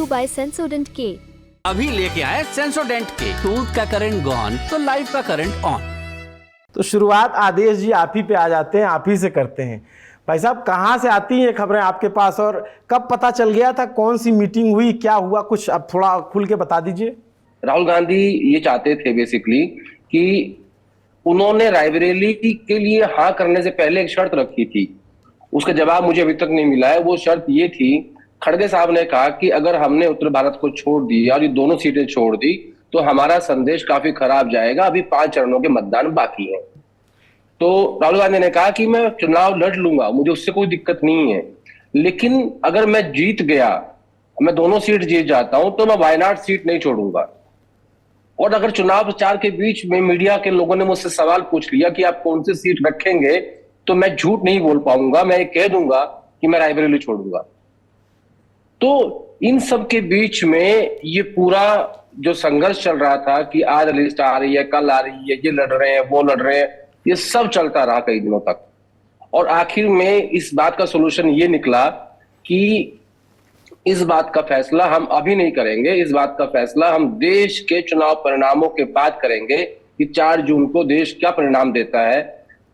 you by Sensodyne K। अभी लेके आए सेंसोडेंट के, टूथ का करंट गॉन तो लाइफ का करंट ऑन। तो शुरुआत आदेश जी आप ही पे आ जाते हैं, आप ही से करते हैं। भाई साहब, कहाँ से आती हैं खबरें आपके पास और कब पता चल गया था, कौन सी मीटिंग हुई, क्या हुआ, कुछ अब थोड़ा खुल के बता दीजिए। राहुल गांधी ये चाहते थे बेसिकली कि उन्होंने रायबरेली के लिए हाँ करने से पहले एक शर्त रखी थी, उसका जवाब मुझे अभी तक नहीं मिला है। वो शर्त ये थी, खड़गे साहब ने कहा कि अगर हमने उत्तर भारत को छोड़ दिया और ये दोनों सीटें छोड़ दी तो हमारा संदेश काफी खराब जाएगा, अभी 5 चरणों के मतदान बाकी हैं। तो राहुल गांधी ने कहा कि मैं चुनाव लड़ लूंगा, मुझे उससे कोई दिक्कत नहीं है, लेकिन अगर मैं जीत गया, मैं दोनों सीट जीत जाता हूं तो मैं वायनाड सीट नहीं छोड़ूंगा। और अगर चुनाव प्रचार के बीच में मीडिया के लोगों ने मुझसे सवाल पूछ लिया कि आप कौन सी सीट रखेंगे, तो मैं झूठ नहीं बोल पाऊंगा, मैं ये कह दूंगा कि मैं रायबरेली छोड़ूंगा। तो इन सब के बीच में ये पूरा जो संघर्ष चल रहा था कि आज लिस्ट आ रही है, कल आ रही है, ये लड़ रहे हैं, वो लड़ रहे हैं, ये सब चलता रहा कई दिनों तक। और आखिर में इस बात का सोल्यूशन ये निकला कि इस बात का फैसला हम अभी नहीं करेंगे, इस बात का फैसला हम देश के चुनाव परिणामों के बाद करेंगे कि 4 जून को देश क्या परिणाम देता है,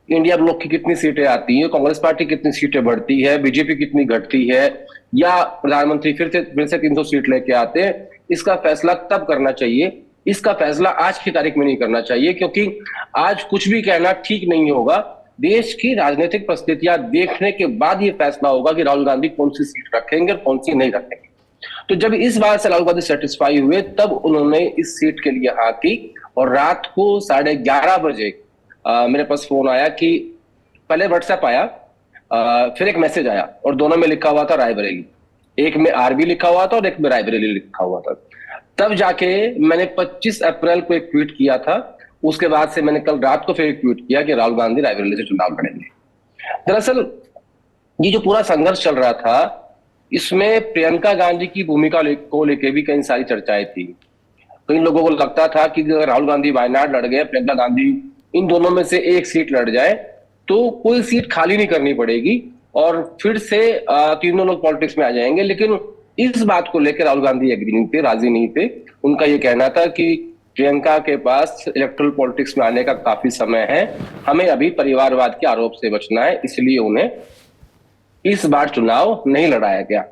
इंडिया ब्लॉक की कितनी सीटें आती हैं, कांग्रेस पार्टी कितनी सीटें बढ़ती है, बीजेपी कितनी घटती है, या प्रधानमंत्री फिर से 300 सीट लेके आते हैं। इसका फैसला तब करना चाहिए, इसका फैसला आज की तारीख में नहीं करना चाहिए, क्योंकि आज कुछ भी कहना ठीक नहीं होगा। देश की राजनीतिक परिस्थितियां देखने के बाद ये फैसला होगा कि राहुल गांधी कौन सी सीट रखेंगे और कौन सी नहीं रखेंगे। तो जब इस बात से राहुल गांधी सेटिस्फाई हुए, तब उन्होंने इस सीट के लिए हाँ की। और रात को 11:30 बजे मेरे पास फोन आया कि पहले व्हाट्सएप आया, फिर एक मैसेज आया और दोनों में लिखा हुआ था रायबरेली, एक में आरबी लिखा हुआ था और एक में रायबरेली लिखा हुआ था। तब जाके मैंने 25 अप्रैल को एक ट्वीट किया था। उसके बाद से मैंने कल रात को फिर एक ट्वीट किया कि राहुल गांधी रायबरेली से चुनाव लड़ेंगे। दरअसल ये जो पूरा संघर्ष चल रहा था, इसमें प्रियंका गांधी की भूमिका को लेकर भी कई सारी चर्चाएं थी। कई लोगों को लगता था कि अगर राहुल गांधी वायनाड लड़ गए, प्रियंका गांधी इन दोनों में से एक सीट लड़ जाए तो कोई सीट खाली नहीं करनी पड़ेगी और फिर से तीनों लोग पॉलिटिक्स में आ जाएंगे। लेकिन इस बात को लेकर राहुल गांधी एग्री नहीं थे, राजी नहीं थे। उनका ये कहना था कि प्रियंका के पास इलेक्टोरल पॉलिटिक्स में आने का काफी समय है, हमें अभी परिवारवाद के आरोप से बचना है, इसलिए उन्हें इस बार चुनाव नहीं लड़ाया गया।